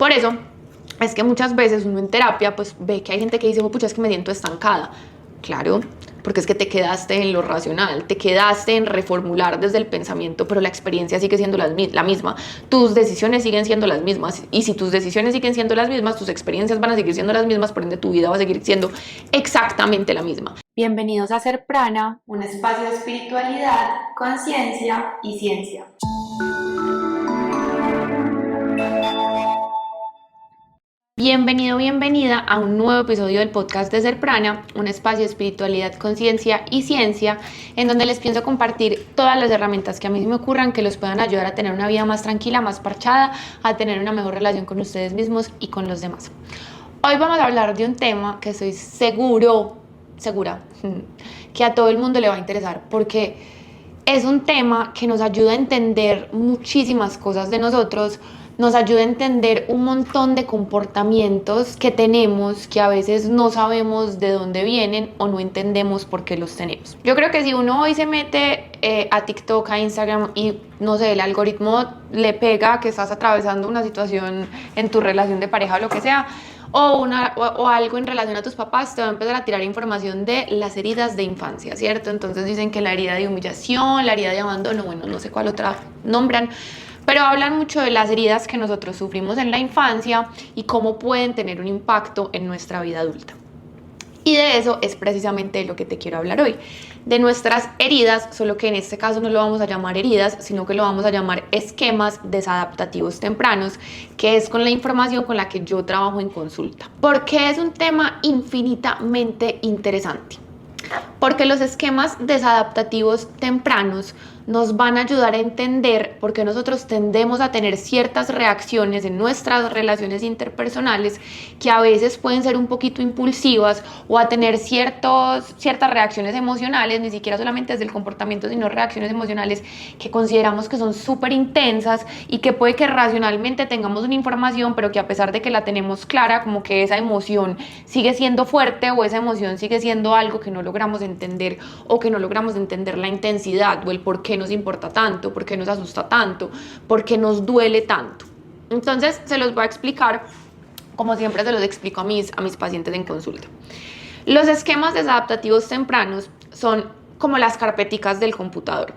Por eso es que muchas veces uno en terapia pues ve que hay gente que dice, oh, pucha, es que me siento estancada. Claro, porque es que te quedaste en lo racional, te quedaste en reformular desde el pensamiento, pero la experiencia sigue siendo la misma. Tus decisiones siguen siendo las mismas, y si tus decisiones siguen siendo las mismas, tus experiencias van a seguir siendo las mismas, por ende tu vida va a seguir siendo exactamente la misma. Bienvenidos a Ser Prana, un espacio de espiritualidad, conciencia y ciencia. Bienvenido, bienvenida a un nuevo episodio del podcast de Ser Prana, un espacio de espiritualidad, conciencia y ciencia, en donde les pienso compartir todas las herramientas que a mí se me ocurran que los puedan ayudar a tener una vida más tranquila, más parchada, a tener una mejor relación con ustedes mismos y con los demás. Hoy vamos a hablar de un tema que estoy segura, que a todo el mundo le va a interesar, porque es un tema que nos ayuda a entender muchísimas cosas de nosotros, nos ayuda a entender un montón de comportamientos que tenemos que a veces no sabemos de dónde vienen o no entendemos por qué los tenemos. Yo creo que si uno hoy se mete a TikTok, a Instagram y no sé, el algoritmo le pega que estás atravesando una situación en tu relación de pareja o lo que sea, o algo en relación a tus papás, te va a empezar a tirar información de las heridas de infancia, ¿cierto? Entonces dicen que la herida de humillación, la herida de abandono, bueno, no sé cuál otra nombran, pero hablan mucho de las heridas que nosotros sufrimos en la infancia y cómo pueden tener un impacto en nuestra vida adulta. Y de eso es precisamente de lo que te quiero hablar hoy, de nuestras heridas, solo que en este caso no lo vamos a llamar heridas, sino que lo vamos a llamar esquemas desadaptativos tempranos, que es con la información con la que yo trabajo en consulta. Porque es un tema infinitamente interesante. Porque los esquemas desadaptativos tempranos nos van a ayudar a entender por qué nosotros tendemos a tener ciertas reacciones en nuestras relaciones interpersonales que a veces pueden ser un poquito impulsivas o a tener ciertas reacciones emocionales, ni siquiera solamente desde el comportamiento, sino reacciones emocionales que consideramos que son súper intensas y que puede que racionalmente tengamos una información, pero que a pesar de que la tenemos clara, como que esa emoción sigue siendo fuerte o esa emoción sigue siendo algo que no logramos entender o que no logramos entender la intensidad o el por qué nos importa tanto, por qué nos asusta tanto, por qué nos duele tanto. Entonces se los voy a explicar como siempre se los explico a mis pacientes en consulta. Los esquemas desadaptativos tempranos son como las carpeticas del computador.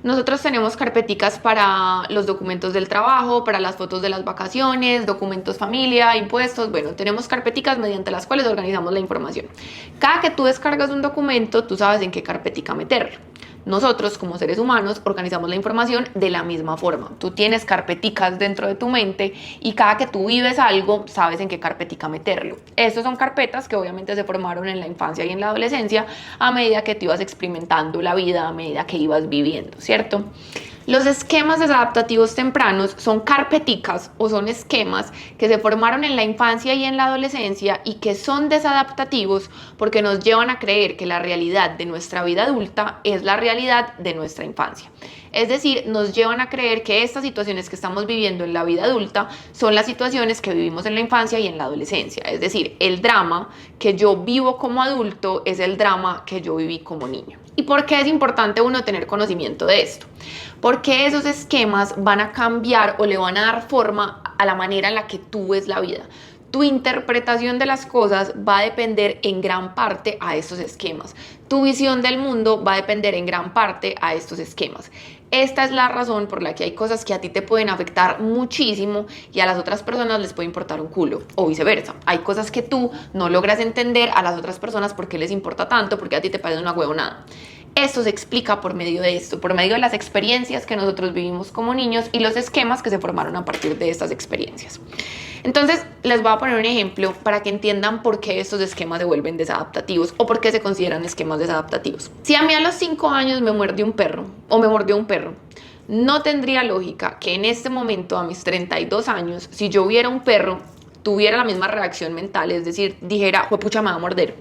Nosotros tenemos carpeticas para los documentos del trabajo, para las fotos de las vacaciones, documentos familia, impuestos. Bueno, tenemos carpeticas mediante las cuales organizamos la información. Cada que tú descargas un documento, tú sabes en qué carpetica meterlo. Nosotros, como seres humanos, organizamos la información de la misma forma. Tú tienes carpeticas dentro de tu mente y cada que tú vives algo, sabes en qué carpetica meterlo. Estas son carpetas que obviamente se formaron en la infancia y en la adolescencia a medida que te ibas experimentando la vida, a medida que ibas viviendo, ¿cierto? Los esquemas desadaptativos tempranos son carpeticas o son esquemas que se formaron en la infancia y en la adolescencia y que son desadaptativos porque nos llevan a creer que la realidad de nuestra vida adulta es la realidad de nuestra infancia. Es decir, nos llevan a creer que estas situaciones que estamos viviendo en la vida adulta son las situaciones que vivimos en la infancia y en la adolescencia. Es decir, el drama que yo vivo como adulto es el drama que yo viví como niño. ¿Y por qué es importante uno tener conocimiento de esto? Porque esos esquemas van a cambiar o le van a dar forma a la manera en la que tú ves la vida. Tu interpretación de las cosas va a depender en gran parte a estos esquemas. Tu visión del mundo va a depender en gran parte a estos esquemas. Esta es la razón por la que hay cosas que a ti te pueden afectar muchísimo y a las otras personas les puede importar un culo, o viceversa. Hay cosas que tú no logras entender a las otras personas porque les importa tanto, porque a ti te parece una huevonada. Esto se explica por medio de esto, por medio de las experiencias que nosotros vivimos como niños y los esquemas que se formaron a partir de estas experiencias. Entonces, les voy a poner un ejemplo para que entiendan por qué estos esquemas se vuelven desadaptativos o por qué se consideran esquemas desadaptativos. Si a mí a los 5 años me muerde un perro o me mordió un perro, no tendría lógica que en este momento, a mis 32 años, si yo viera un perro, tuviera la misma reacción mental, es decir, dijera, juepucha, me va a morder,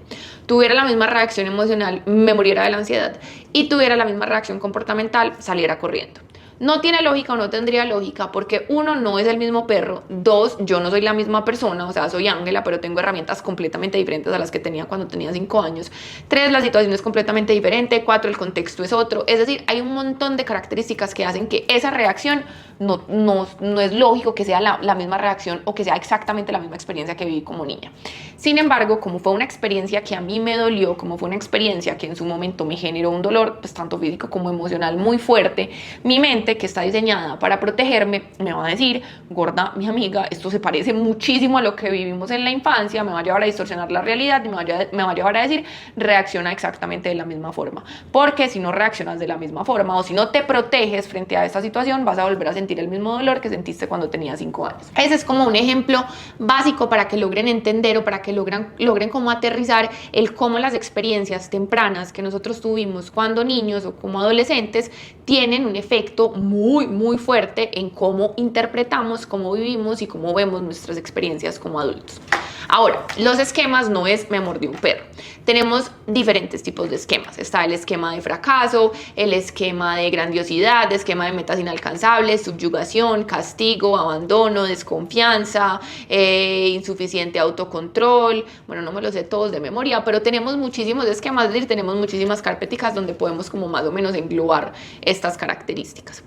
tuviera la misma reacción emocional, me muriera de la ansiedad y tuviera la misma reacción comportamental, saliera corriendo. No tiene lógica o no tendría lógica porque uno, no es el mismo perro, dos, yo no soy la misma persona, o sea, soy Ángela, pero tengo herramientas completamente diferentes a las que tenía cuando tenía 5 años, tres, la situación es completamente diferente, cuatro, el contexto es otro, es decir, hay un montón de características que hacen que esa reacción no es lógico que sea la misma reacción o que sea exactamente la misma experiencia que viví como niña. Sin embargo, como fue una experiencia que a mí me dolió, como fue una experiencia que en su momento me generó un dolor, pues tanto físico como emocional muy fuerte, mi mente, que está diseñada para protegerme, me va a decir, gorda, mi amiga, esto se parece muchísimo a lo que vivimos en la infancia, me va a llevar a distorsionar la realidad y me va a llevar a decir, reacciona exactamente de la misma forma. Porque si no reaccionas de la misma forma o si no te proteges frente a esta situación, vas a volver a sentir el mismo dolor que sentiste cuando tenías 5 años. Ese es como un ejemplo básico para que logren entender o para que logren como aterrizar el cómo las experiencias tempranas que nosotros tuvimos cuando niños o como adolescentes tienen un efecto muy, muy fuerte en cómo interpretamos, cómo vivimos y cómo vemos nuestras experiencias como adultos. Ahora, los esquemas no es me mordió un perro. Tenemos diferentes tipos de esquemas. Está el esquema de fracaso, el esquema de grandiosidad, el esquema de metas inalcanzables, subyugación, castigo, abandono, desconfianza, insuficiente autocontrol. Bueno, no me los sé todos de memoria, pero tenemos muchísimos esquemas, es decir, tenemos muchísimas carpeticas donde podemos como más o menos englobar estas características.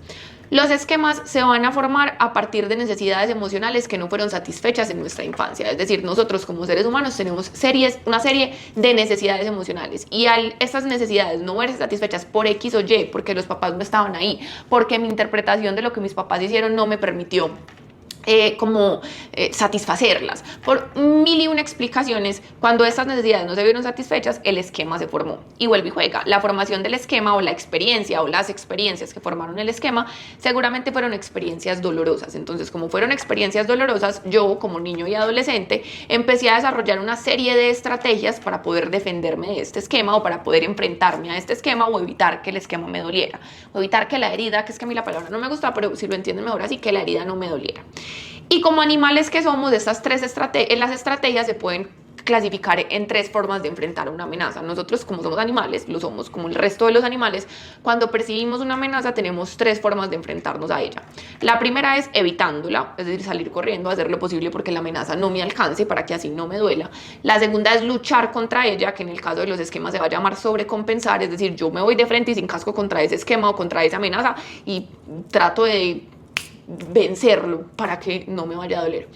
Los esquemas se van a formar a partir de necesidades emocionales que no fueron satisfechas en nuestra infancia. Es decir, nosotros como seres humanos tenemos una serie de necesidades emocionales y al estas necesidades no verse satisfechas por X o Y, porque los papás no estaban ahí, porque mi interpretación de lo que mis papás hicieron no me permitió satisfacerlas. Por mil y una explicaciones, cuando estas necesidades no se vieron satisfechas, el esquema se formó y vuelve y juega. La formación del esquema o la experiencia o las experiencias que formaron el esquema seguramente fueron experiencias dolorosas. Entonces, como fueron experiencias dolorosas, yo como niño y adolescente empecé a desarrollar una serie de estrategias para poder defenderme de este esquema o para poder enfrentarme a este esquema o evitar que el esquema me doliera, o evitar que la herida, que es que a mí la palabra no me gusta, pero si lo entienden mejor así, que la herida no me doliera. Y como animales que somos, de estas tres las estrategias se pueden clasificar en 3 formas de enfrentar una amenaza. Nosotros, como somos animales, lo somos como el resto de los animales, cuando percibimos una amenaza tenemos 3 formas de enfrentarnos a ella. La primera es evitándola, es decir, salir corriendo, hacer lo posible porque la amenaza no me alcance para que así no me duela. La segunda es luchar contra ella, que en el caso de los esquemas se va a llamar sobrecompensar, es decir, yo me voy de frente y sin casco contra ese esquema o contra esa amenaza y trato de vencerlo para que no me vaya a doler.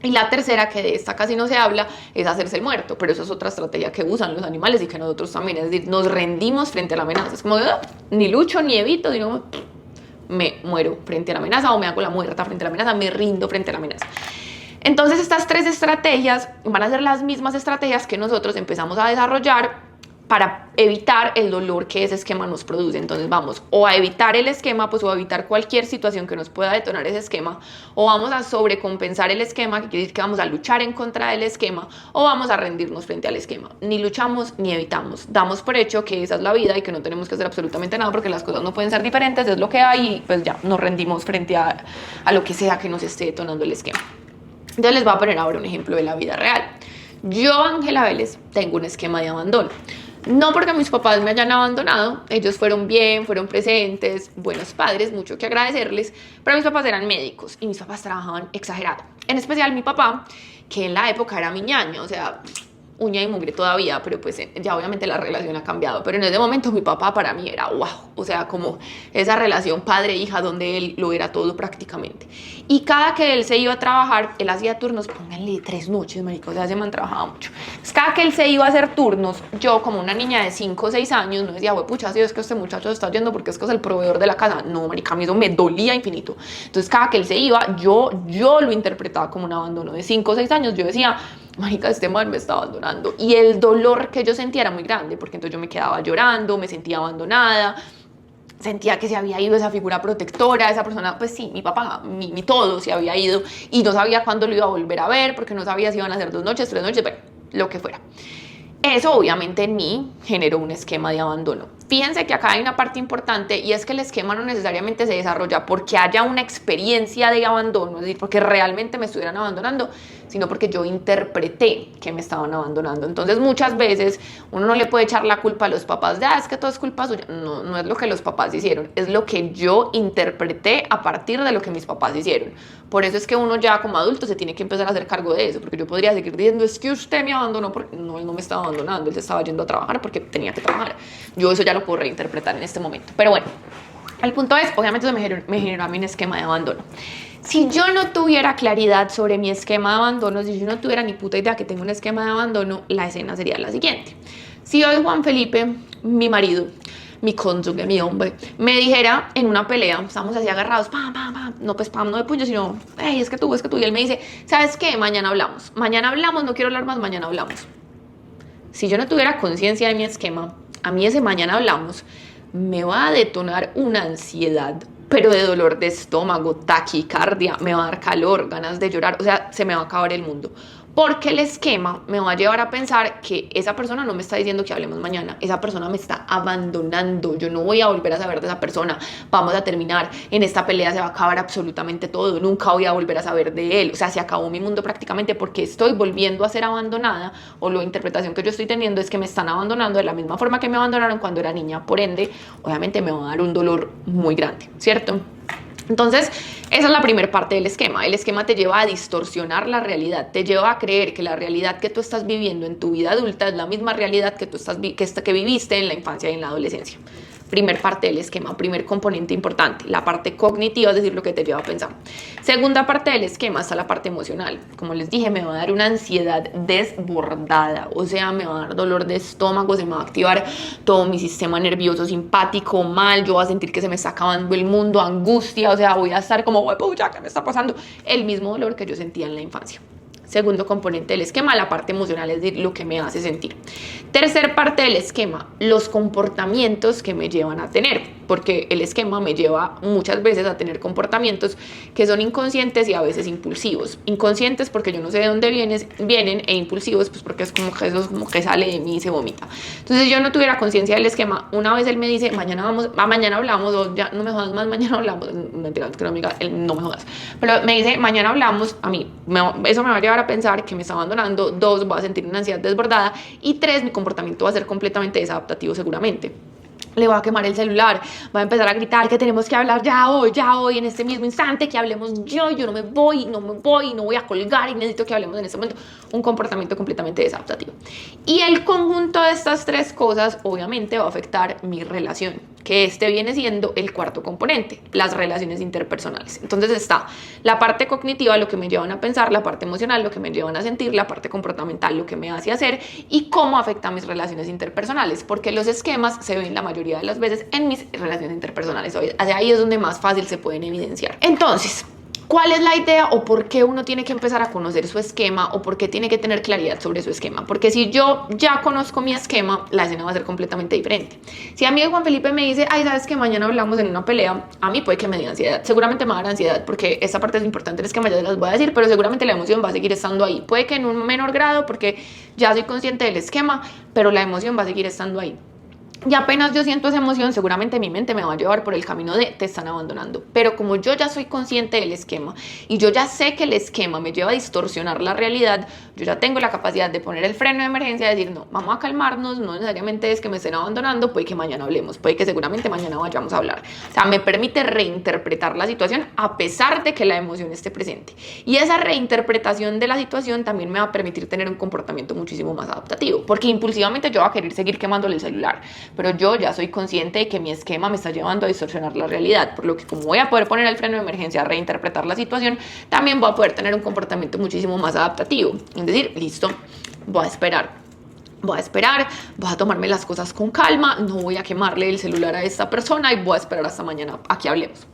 Y la tercera, que de esta casi no se habla, es hacerse el muerto, pero eso es otra estrategia que usan los animales y que nosotros también, es decir, nos rendimos frente a la amenaza. Es como, ni lucho ni evito, sino me muero frente a la amenaza o me hago la muerta frente a la amenaza, me rindo frente a la amenaza. Entonces estas 3 estrategias van a ser las mismas estrategias que nosotros empezamos a desarrollar para evitar el dolor que ese esquema nos produce. Entonces vamos o a evitar el esquema, pues o a evitar cualquier situación que nos pueda detonar ese esquema, o vamos a sobrecompensar el esquema, que quiere decir que vamos a luchar en contra del esquema, o vamos a rendirnos frente al esquema. Ni luchamos ni evitamos. Damos por hecho que esa es la vida y que no tenemos que hacer absolutamente nada porque las cosas no pueden ser diferentes, es lo que hay y pues ya nos rendimos frente a lo que sea que nos esté detonando el esquema. Entonces les voy a poner ahora un ejemplo de la vida real. Yo, Ángela Vélez, tengo un esquema de abandono. No porque mis papás me hayan abandonado, ellos fueron bien, fueron presentes, buenos padres, mucho que agradecerles, pero mis papás eran médicos y mis papás trabajaban exagerado. En especial mi papá, que en la época era mi ñaño, o sea, uña y mugre todavía, pero pues ya obviamente la relación ha cambiado. Pero en ese momento mi papá para mí era wow, o sea, como esa relación padre-hija donde él lo era todo prácticamente. Y cada que él se iba a trabajar, él hacía turnos, pónganle 3 noches, marico, o sea, ese man trabajaba mucho. Entonces, cada que él se iba a hacer turnos, yo como una niña de 5 o 6 años, no decía, güey, pucha, si es que este muchacho se está yendo porque es que es el proveedor de la casa. No, marica, a mí eso me dolía infinito. Entonces, cada que él se iba, yo lo interpretaba como un abandono. De 5 o 6 años, yo decía, marica, este man me está abandonando. Y el dolor que yo sentía era muy grande, porque entonces yo me quedaba llorando, me sentía abandonada, sentía que se había ido esa figura protectora, esa persona, pues sí, mi papá, mi todo se había ido y no sabía cuándo lo iba a volver a ver, porque no sabía si iban a ser 2 noches, 3 noches, bueno, lo que fuera. Eso obviamente en mí generó un esquema de abandono. Fíjense que acá hay una parte importante y es que el esquema no necesariamente se desarrolla porque haya una experiencia de abandono, es decir, porque realmente me estuvieran abandonando, sino porque yo interpreté que me estaban abandonando. Entonces muchas veces uno no le puede echar la culpa a los papás de, es que todo es culpa suya. No, no es lo que los papás hicieron, es lo que yo interpreté a partir de lo que mis papás hicieron. Por eso es que uno ya como adulto se tiene que empezar a hacer cargo de eso, porque yo podría seguir diciendo, es que usted me abandonó, porque no, él no me estaba abandonando, él se estaba yendo a trabajar porque tenía que trabajar. Yo eso ya lo puedo reinterpretar en este momento. Pero bueno, el punto es, obviamente eso me generó a mí un esquema de abandono. Si yo no tuviera claridad sobre mi esquema de abandono, si yo no tuviera ni puta idea que tengo un esquema de abandono, la escena sería la siguiente. Si hoy Juan Felipe, mi marido, mi cónyuge, mi hombre, me dijera en una pelea, estamos así agarrados, pam, pam, pam, no pues pam, no de puño, sino, hey, es que tú, y él me dice, ¿sabes qué? Mañana hablamos, no quiero hablar más, mañana hablamos. Si yo no tuviera conciencia de mi esquema, a mí ese mañana hablamos me va a detonar una ansiedad, pero de dolor de estómago, taquicardia, me va a dar calor, ganas de llorar, o sea, se me va a acabar el mundo. Porque el esquema me va a llevar a pensar que esa persona no me está diciendo que hablemos mañana, esa persona me está abandonando, yo no voy a volver a saber de esa persona, vamos a terminar, en esta pelea se va a acabar absolutamente todo, nunca voy a volver a saber de él, o sea, se acabó mi mundo prácticamente porque estoy volviendo a ser abandonada, o la interpretación que yo estoy teniendo es que me están abandonando de la misma forma que me abandonaron cuando era niña, por ende, obviamente me va a dar un dolor muy grande, ¿cierto? Entonces, esa es la primera parte del esquema. El esquema te lleva a distorsionar la realidad, te lleva a creer que la realidad que tú estás viviendo en tu vida adulta es la misma realidad que viviste en la infancia y en la adolescencia. Primer parte del esquema, primer componente importante, la parte cognitiva, es decir, lo que te lleva a pensar. Segunda parte del esquema está la parte emocional. Como les dije, me va a dar una ansiedad desbordada, o sea, me va a dar dolor de estómago, se me va a activar todo mi sistema nervioso simpático, mal, yo voy a sentir que se me está acabando el mundo, angustia, o sea, voy a estar como, pucha, ¿qué me está pasando? El mismo dolor que yo sentía en la infancia. Segundo componente del esquema, la parte emocional, es decir, lo que me hace sentir. Tercer parte del esquema, los comportamientos que me llevan a tener, porque el esquema me lleva muchas veces a tener comportamientos que son inconscientes y a veces impulsivos. Inconscientes porque yo no sé de dónde vienen, e impulsivos pues porque es como que eso es como que sale de mí y se vomita. Entonces yo no tuviera conciencia del esquema, una vez él me dice, mañana hablamos, o ya no me jodas más, mañana hablamos, mentira, que no me diga, no me jodas, pero me dice, mañana hablamos, a mí, eso me va a llevar a pensar que me está abandonando, 2, voy a sentir una ansiedad desbordada y 3, mi comportamiento va a ser completamente desadaptativo seguramente. Le va a quemar el celular, va a empezar a gritar que tenemos que hablar ya hoy, en este mismo instante, que hablemos yo no me voy, no voy a colgar y necesito que hablemos en este momento. Un comportamiento completamente desadaptativo. Y el conjunto de estas 3 cosas obviamente va a afectar mi relación, que viene siendo el cuarto componente, las relaciones interpersonales. Entonces está la parte cognitiva, lo que me llevan a pensar, la parte emocional, lo que me llevan a sentir, la parte comportamental, lo que me hace hacer y cómo afecta mis relaciones interpersonales, porque los esquemas se ven la mayoría de las veces en mis relaciones interpersonales. Hacia ahí es donde más fácil se pueden evidenciar. Entonces, ¿cuál es la idea o por qué uno tiene que empezar a conocer su esquema o por qué tiene que tener claridad sobre su esquema? Porque si yo ya conozco mi esquema, la escena va a ser completamente diferente. Si a mí Juan Felipe me dice, sabes que mañana hablamos en una pelea, a mí puede que me dé ansiedad. Seguramente me va a dar ansiedad porque esta parte es importante, es que ya las voy a decir, pero seguramente la emoción va a seguir estando ahí. Puede que en un menor grado porque ya soy consciente del esquema, pero la emoción va a seguir estando ahí. Y apenas yo siento esa emoción, seguramente mi mente me va a llevar por el camino de te están abandonando. Pero como yo ya soy consciente del esquema y yo ya sé que el esquema me lleva a distorsionar la realidad, yo ya tengo la capacidad de poner el freno de emergencia y decir, no, vamos a calmarnos, no necesariamente es que me estén abandonando, puede que mañana hablemos, puede que seguramente mañana vayamos a hablar. O sea, me permite reinterpretar la situación a pesar de que la emoción esté presente. Y esa reinterpretación de la situación también me va a permitir tener un comportamiento muchísimo más adaptativo, porque impulsivamente yo voy a querer seguir quemándole el celular, pero yo ya soy consciente de que mi esquema me está llevando a distorsionar la realidad, por lo que como voy a poder poner el freno de emergencia a reinterpretar la situación, también voy a poder tener un comportamiento muchísimo más adaptativo. Es decir, listo, voy a esperar, voy a tomarme las cosas con calma, no voy a quemarle el celular a esta persona y voy a esperar hasta mañana a que hablemos.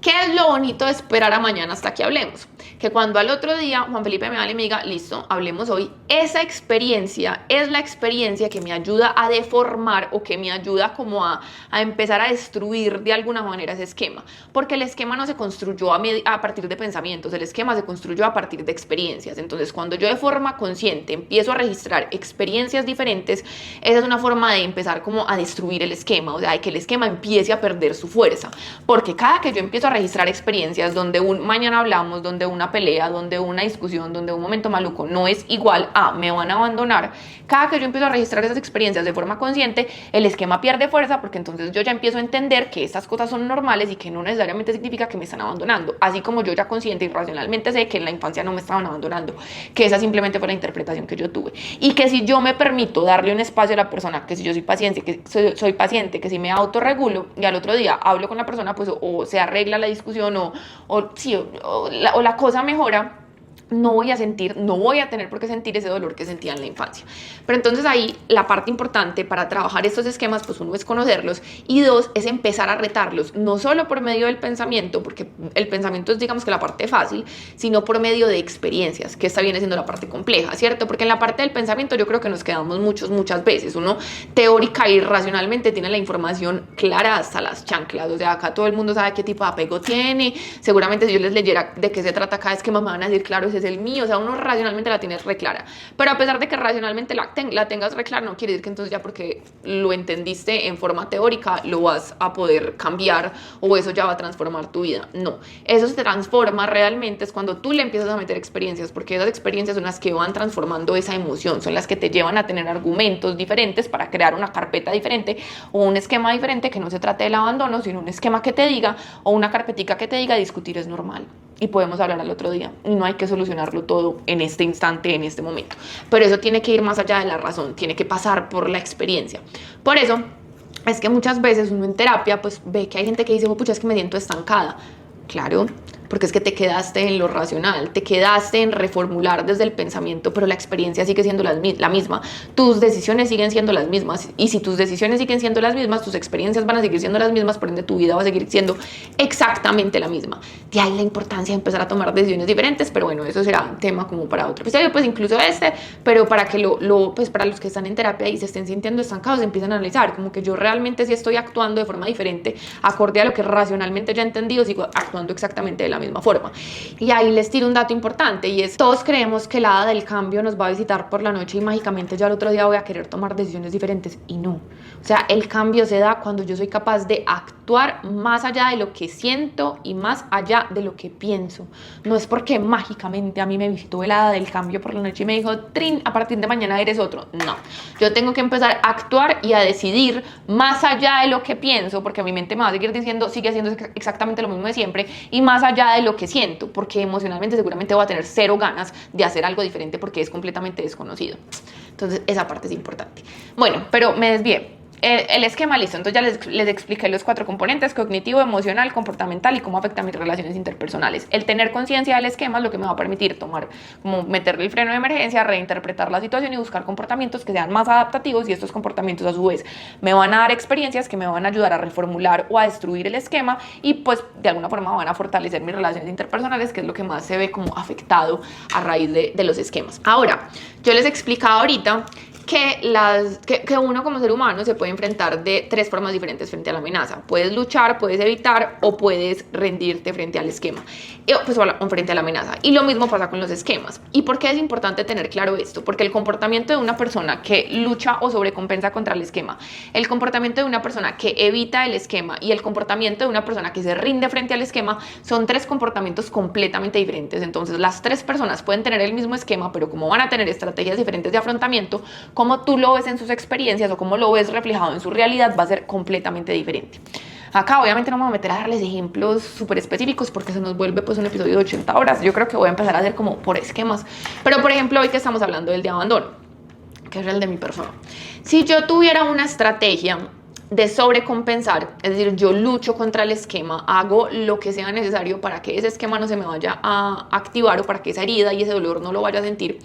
¿Qué es lo bonito de esperar a mañana hasta que hablemos? Que cuando al otro día Juan Felipe me hable y me diga, listo, hablemos hoy, esa experiencia es la experiencia que me ayuda a deformar o que me ayuda como a empezar a destruir de alguna manera ese esquema. Porque el esquema no se construyó a partir de pensamientos, el esquema se construyó a partir de experiencias. Entonces, cuando yo de forma consciente empiezo a registrar experiencias diferentes, esa es una forma de empezar como a destruir el esquema, o sea, de que el esquema empiece a perder su fuerza. Porque cada que yo empiezo a registrar experiencias donde mañana hablamos, donde una pelea, donde una discusión, donde un momento maluco no es igual a me van a abandonar, cada que yo empiezo a registrar esas experiencias de forma consciente, el esquema pierde fuerza porque entonces yo ya empiezo a entender que estas cosas son normales y que no necesariamente significa que me están abandonando, así como yo ya consciente y racionalmente sé que en la infancia no me estaban abandonando, que esa simplemente fue la interpretación que yo tuve, y que si yo me permito darle un espacio a la persona, que si yo soy paciente, que si me autorregulo y al otro día hablo con la persona, pues o se arregla la discusión o la cosa mejora, no voy a tener por qué sentir ese dolor que sentía en la infancia. Pero entonces ahí la parte importante para trabajar estos esquemas, pues uno es conocerlos y dos es empezar a retarlos, no solo por medio del pensamiento, porque el pensamiento es digamos que la parte fácil, sino por medio de experiencias, que esta viene siendo la parte compleja, ¿cierto? Porque en la parte del pensamiento yo creo que nos quedamos muchas veces, uno teórica y racionalmente tiene la información clara hasta las chanclas, o sea, acá todo el mundo sabe qué tipo de apego tiene, seguramente si yo les leyera de qué se trata cada esquema me van a decir, claro, ese es el mío, o sea, uno racionalmente la tiene re clara, pero a pesar de que racionalmente la tengas re clara, no quiere decir que entonces ya porque lo entendiste en forma teórica lo vas a poder cambiar o eso ya va a transformar tu vida, no, eso se transforma realmente es cuando tú le empiezas a meter experiencias, porque esas experiencias son las que van transformando esa emoción, son las que te llevan a tener argumentos diferentes para crear una carpeta diferente o un esquema diferente que no se trate del abandono, sino un esquema que te diga o una carpetica que te diga discutir es normal y podemos hablar al otro día y no hay que solucionarlo todo en este instante, en este momento, pero eso tiene que ir más allá de la razón, tiene que pasar por la experiencia. Por eso es que muchas veces uno en terapia pues ve que hay gente que dice, oh, pucha, es que me siento estancada. Claro, porque es que te quedaste en lo racional, te quedaste en reformular desde el pensamiento, pero la experiencia sigue siendo la misma, tus decisiones siguen siendo las mismas, y si tus decisiones siguen siendo las mismas, tus experiencias van a seguir siendo las mismas, por ende tu vida va a seguir siendo exactamente la misma. De ahí la importancia de empezar a tomar decisiones diferentes, pero bueno, eso será un tema como para otro episodio, pues incluso pero para que pues para los que están en terapia y se estén sintiendo estancados, empiezan a analizar, como que yo realmente sí estoy actuando de forma diferente, acorde a lo que racionalmente ya he entendido, sigo actuando exactamente de la misma forma. Y ahí les tiro un dato importante y es, todos creemos que la hada del cambio nos va a visitar por la noche y mágicamente ya el otro día voy a querer tomar decisiones diferentes, y no. O sea, el cambio se da cuando yo soy capaz de actuar más allá de lo que siento y más allá de lo que pienso. No es porque mágicamente a mí me visitó el hada del cambio por la noche y me dijo, Trin, a partir de mañana eres otro. No, yo tengo que empezar a actuar y a decidir más allá de lo que pienso, porque mi mente me va a seguir diciendo, sigue haciendo exactamente lo mismo de siempre, y más allá de lo que siento, porque emocionalmente seguramente voy a tener cero ganas de hacer algo diferente porque es completamente desconocido. Entonces esa parte es importante. Bueno, pero me desvié. El esquema listo, entonces ya les expliqué los 4 componentes: cognitivo, emocional, comportamental y cómo afecta a mis relaciones interpersonales. El tener conciencia del esquema es lo que me va a permitir como meterle el freno de emergencia, reinterpretar la situación y buscar comportamientos que sean más adaptativos, y estos comportamientos a su vez me van a dar experiencias que me van a ayudar a reformular o a destruir el esquema y pues de alguna forma van a fortalecer mis relaciones interpersonales, que es lo que más se ve como afectado a raíz de los esquemas. Ahora, yo les explicaba ahorita que uno como ser humano se puede enfrentar de 3 formas diferentes frente a la amenaza. Puedes luchar, puedes evitar o puedes rendirte frente al esquema, o frente a la amenaza. Y lo mismo pasa con los esquemas. ¿Y por qué es importante tener claro esto? Porque el comportamiento de una persona que lucha o sobrecompensa contra el esquema, el comportamiento de una persona que evita el esquema y el comportamiento de una persona que se rinde frente al esquema son 3 comportamientos completamente diferentes. Entonces las 3 personas pueden tener el mismo esquema, pero como van a tener estrategias diferentes de afrontamiento, como tú lo ves en sus experiencias o como lo ves reflejado en su realidad va a ser completamente diferente. Acá obviamente no me voy a meter a darles ejemplos súper específicos porque se nos vuelve pues un episodio de 80 horas. Yo creo que voy a empezar a hacer como por esquemas. Pero por ejemplo, hoy que estamos hablando del de abandono, que es el de mi persona. Si yo tuviera una estrategia de sobrecompensar, es decir, yo lucho contra el esquema, hago lo que sea necesario para que ese esquema no se me vaya a activar o para que esa herida y ese dolor no lo vaya a sentir,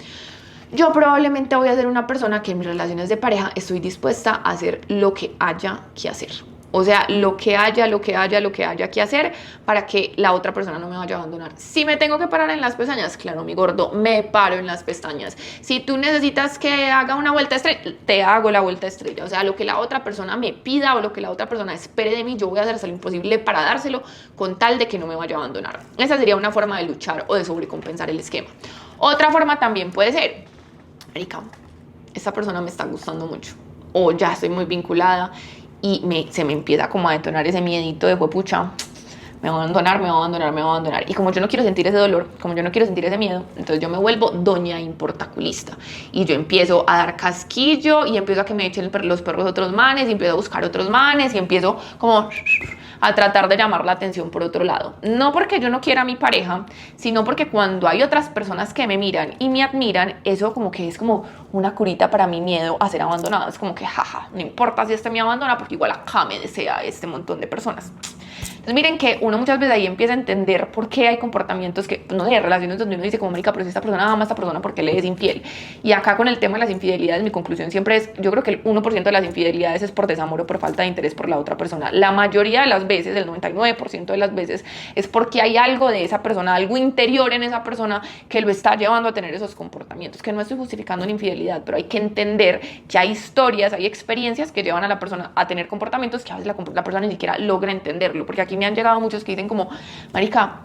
yo probablemente voy a ser una persona que en mis relaciones de pareja estoy dispuesta a hacer lo que haya que hacer. O sea, lo que haya que hacer para que la otra persona no me vaya a abandonar. Si me tengo que parar en las pestañas, claro, mi gordo, me paro en las pestañas. Si tú necesitas que haga una vuelta estrella, te hago la vuelta estrella. O sea, lo que la otra persona me pida o lo que la otra persona espere de mí, yo voy a hacer hasta lo imposible para dárselo con tal de que no me vaya a abandonar. Esa sería una forma de luchar o de sobrecompensar el esquema. Otra forma también puede ser, marica, esta persona me está gustando mucho o ya estoy muy vinculada y se me empieza como a detonar ese miedito de pucha, me va a abandonar. Y como yo no quiero sentir ese dolor, como yo no quiero sentir ese miedo, entonces yo me vuelvo doña importaculista. Y yo empiezo a dar casquillo y empiezo a que me echen los perros otros manes y empiezo a buscar otros manes y empiezo como a tratar de llamar la atención por otro lado. No porque yo no quiera a mi pareja, sino porque cuando hay otras personas que me miran y me admiran, eso como que es como una curita para mi miedo a ser abandonado. Es como que jaja, no importa si este me abandona porque igual acá me desea este montón de personas. Entonces miren que uno muchas veces ahí empieza a entender por qué hay comportamientos que, no sé, relaciones donde uno dice como marica, pero si esta persona ama a esta persona, ¿por qué le es infiel? Y acá con el tema de las infidelidades, mi conclusión siempre es, yo creo que el 1% de las infidelidades es por desamor o por falta de interés por la otra persona. La mayoría de las veces, el 99% de las veces, es porque hay algo de esa persona, algo interior en esa persona que lo está llevando a tener esos comportamientos, que no estoy justificando una infidelidad, pero hay que entender que hay historias, hay experiencias que llevan a la persona a tener comportamientos que a veces la persona ni siquiera logra entenderlo, porque aquí me han llegado muchos que dicen como, marica,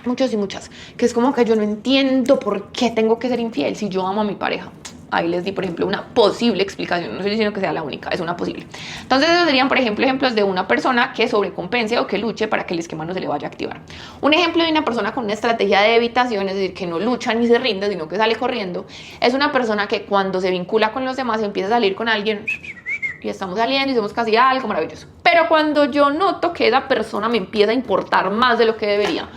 muchos y muchas, que es como que yo no entiendo por qué tengo que ser infiel si yo amo a mi pareja. Ahí les di, por ejemplo, una posible explicación. No estoy diciendo que sea la única, es una posible. Entonces, esos serían, por ejemplo, ejemplos de una persona que sobrecompense o que luche para que el esquema no se le vaya a activar. Un ejemplo de una persona con una estrategia de evitación, es decir, que no lucha ni se rinde, sino que sale corriendo, es una persona que cuando se vincula con los demás empieza a salir con alguien y estamos saliendo y somos casi algo maravilloso. Pero cuando yo noto que esa persona me empieza a importar más de lo que debería,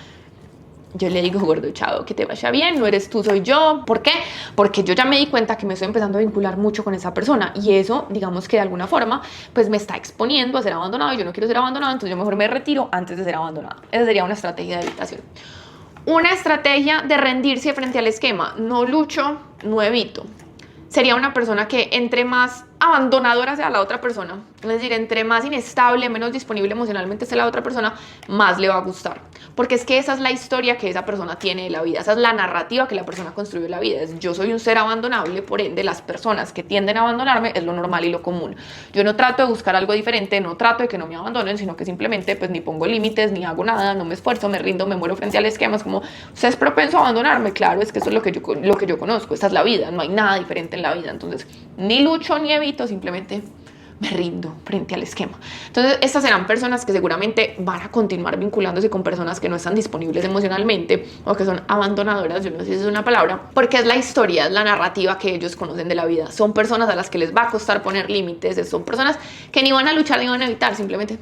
yo le digo, gordo, chao, que te vaya bien, no eres tú, soy yo. ¿Por qué? Porque yo ya me di cuenta que me estoy empezando a vincular mucho con esa persona y eso, digamos que de alguna forma, pues me está exponiendo a ser abandonado y yo no quiero ser abandonado, entonces yo mejor me retiro antes de ser abandonado. Esa sería una estrategia de evitación. Una estrategia de rendirse frente al esquema, no lucho, no evito. Sería una persona que entre más abandonadora sea la otra persona, es decir, entre más inestable, menos disponible emocionalmente sea la otra persona, más le va a gustar. Porque es que esa es la historia que esa persona tiene de la vida, esa es la narrativa que la persona construyó de la vida. Es, yo soy un ser abandonable, por ende las personas que tienden a abandonarme es lo normal y lo común. Yo no trato de buscar algo diferente, no trato de que no me abandonen, sino que simplemente pues ni pongo límites, ni hago nada, no me esfuerzo, me rindo, me muero frente al esquema. Es como, ¿usted es propenso a abandonarme? Claro, es que eso es lo que yo conozco, esta es la vida, no hay nada diferente en la vida. Entonces, ni lucho ni evito, simplemente me rindo frente al esquema. Entonces, estas serán personas que seguramente van a continuar vinculándose con personas que no están disponibles emocionalmente o que son abandonadoras, yo no sé si es una palabra, porque es la historia, es la narrativa que ellos conocen de la vida. Son personas a las que les va a costar poner límites, son personas que ni van a luchar ni van a evitar, simplemente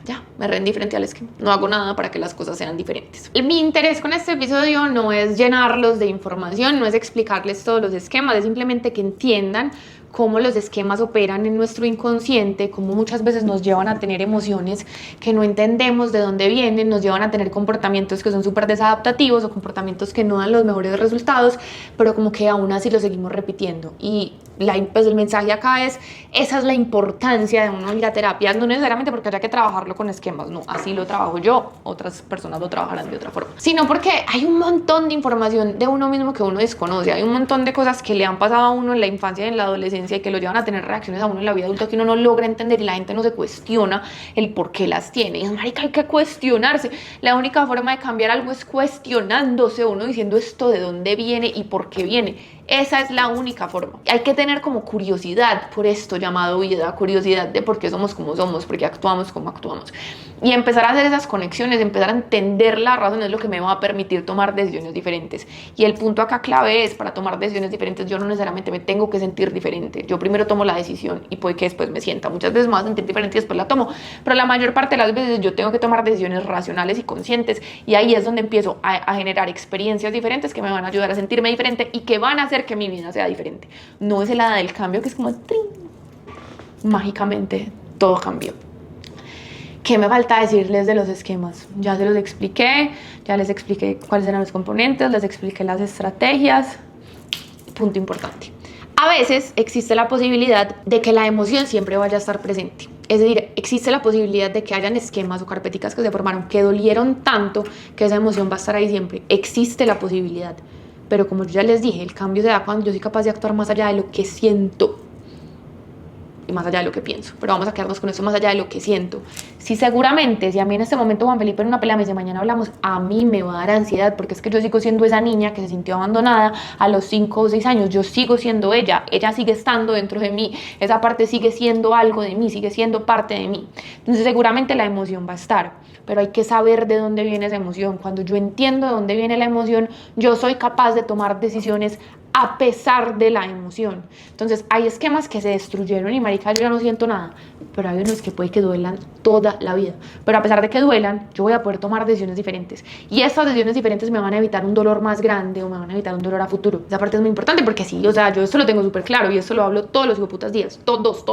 ya, me rendí frente al esquema. No hago nada para que las cosas sean diferentes. Mi interés con este episodio no es llenarlos de información, no es explicarles todos los esquemas, es simplemente que entiendan cómo los esquemas operan en nuestro inconsciente, cómo muchas veces nos llevan a tener emociones que no entendemos de dónde vienen, nos llevan a tener comportamientos que son súper desadaptativos o comportamientos que no dan los mejores resultados, pero como que aún así lo seguimos repitiendo. Y pues el mensaje acá es, esa es la importancia de uno ir a terapia, no necesariamente porque haya que trabajarlo con esquemas, no, así lo trabajo yo, otras personas lo trabajarán de otra forma, sino porque hay un montón de información de uno mismo que uno desconoce, hay un montón de cosas que le han pasado a uno en la infancia y en la adolescencia y que lo llevan a tener reacciones a uno en la vida adulta que uno no logra entender y la gente no se cuestiona el por qué las tiene. Y es, marica, hay que cuestionarse. La única forma de cambiar algo es cuestionándose, uno diciendo esto de dónde viene y por qué viene. Esa es la única forma. Hay que tener como curiosidad por esto llamado vida, curiosidad de por qué somos como somos, por qué actuamos como actuamos. Y empezar a hacer esas conexiones, empezar a entender la razón es lo que me va a permitir tomar decisiones diferentes. Y el punto acá clave es, para tomar decisiones diferentes, yo no necesariamente me tengo que sentir diferente. Yo primero tomo la decisión y puede que después me sienta. Muchas veces me voy a sentir diferente y después la tomo. Pero la mayor parte de las veces yo tengo que tomar decisiones racionales y conscientes. Y ahí es donde empiezo a generar experiencias diferentes que me van a ayudar a sentirme diferente y que van a hacer que mi vida sea diferente. No es el hada del cambio que es como ¡trin! Mágicamente todo cambió. ¿Qué me falta decirles de los esquemas? Ya se los expliqué, ya les expliqué cuáles eran los componentes, les expliqué las estrategias. Punto importante. A veces existe la posibilidad de que la emoción siempre vaya a estar presente. Es decir, existe la posibilidad de que hayan esquemas o carpeticas que se formaron que dolieron tanto que esa emoción va a estar ahí siempre. Existe la posibilidad. Pero como yo ya les dije, el cambio se da cuando yo soy capaz de actuar más allá de lo que siento y más allá de lo que pienso. Pero vamos a quedarnos con eso, más allá de lo que siento. Si seguramente, si a mí en este momento Juan Felipe en una pelea me dice mañana hablamos, a mí me va a dar ansiedad, porque es que yo sigo siendo esa niña que se sintió abandonada a los 5 o 6 años. Yo sigo siendo ella sigue estando dentro de mí, esa parte sigue siendo algo de mí, sigue siendo parte de mí. Entonces seguramente la emoción va a estar, pero hay que saber de dónde viene esa emoción. Cuando yo entiendo de dónde viene la emoción, yo soy capaz de tomar decisiones a pesar de la emoción. Entonces hay esquemas que se destruyeron y marica, yo ya no siento nada, pero hay unos que puede que duelan toda la vida, pero a pesar de que duelan, yo voy a poder tomar decisiones diferentes, y estas decisiones diferentes me van a evitar un dolor más grande o me van a evitar un dolor a futuro. Esa parte es muy importante porque sí, o sea, yo esto lo tengo súper claro y esto lo hablo todos los hijoputas días, todos,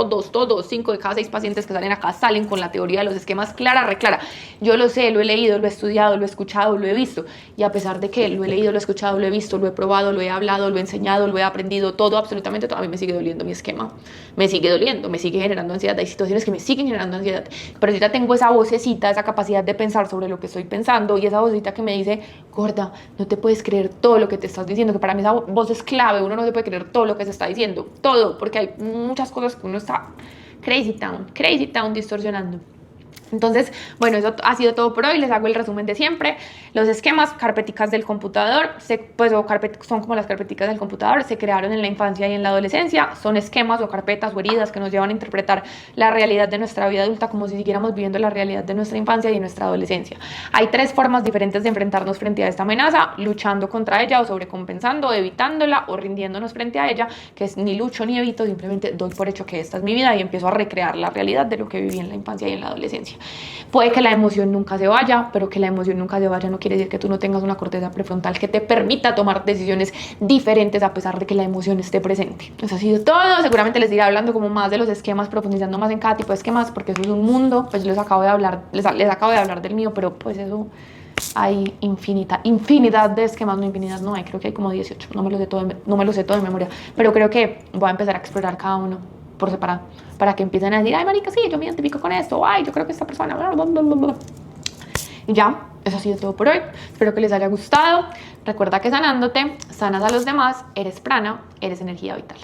5 de cada 6 pacientes que salen acá salen con la teoría de los esquemas clara, reclara. Yo lo sé, lo he leído, lo he estudiado, lo he escuchado, lo he visto, y a pesar de que lo he leído, lo he escuchado, lo he visto, lo he probado, lo he hablado, lo he enseñado, lo he aprendido, todo, absolutamente todo, a mí me sigue doliendo mi esquema, me sigue doliendo, me sigue generando ansiedad. Hay situaciones que me siguen generando ansiedad, pero yo ya tengo esa vocecita, esa capacidad de pensar sobre lo que estoy pensando, y esa vocecita que me dice, gorda, no te puedes creer todo lo que te estás diciendo, que para mí esa voz es clave. Uno no se puede creer todo lo que se está diciendo, todo, porque hay muchas cosas que uno está crazy town distorsionando. Entonces, bueno, eso ha sido todo por hoy. Les hago el resumen de siempre. Los esquemas, carpeticas del computador, son como las carpeticas del computador, se crearon en la infancia y en la adolescencia. Son esquemas o carpetas o heridas que nos llevan a interpretar la realidad de nuestra vida adulta como si siguiéramos viviendo la realidad de nuestra infancia y de nuestra adolescencia. Hay 3 formas diferentes de enfrentarnos frente a esta amenaza: luchando contra ella o sobrecompensando, evitándola o rindiéndonos frente a ella, que es ni lucho ni evito, simplemente doy por hecho que esta es mi vida y empiezo a recrear la realidad de lo que viví en la infancia y en la adolescencia. Puede que la emoción nunca se vaya, pero que la emoción nunca se vaya no quiere decir que tú no tengas una corteza prefrontal que te permita tomar decisiones diferentes a pesar de que la emoción esté presente. Eso ha sido todo. Seguramente les iré hablando como más de los esquemas, profundizando más en cada tipo de esquemas, porque eso es un mundo. Pues les acabo de hablar del mío, pero pues eso hay infinidad de esquemas. No, infinidad no hay, creo que hay como 18. No me lo sé todo de memoria, pero creo que voy a empezar a explorar cada uno por separado, para que empiecen a decir, ay marica, sí, yo me identifico con esto, ay, yo creo que esta persona, bla, bla, bla, bla, bla. Y ya, eso ha sido todo por hoy. Espero que les haya gustado. Recuerda que sanándote, sanas a los demás, eres prana, eres energía vital.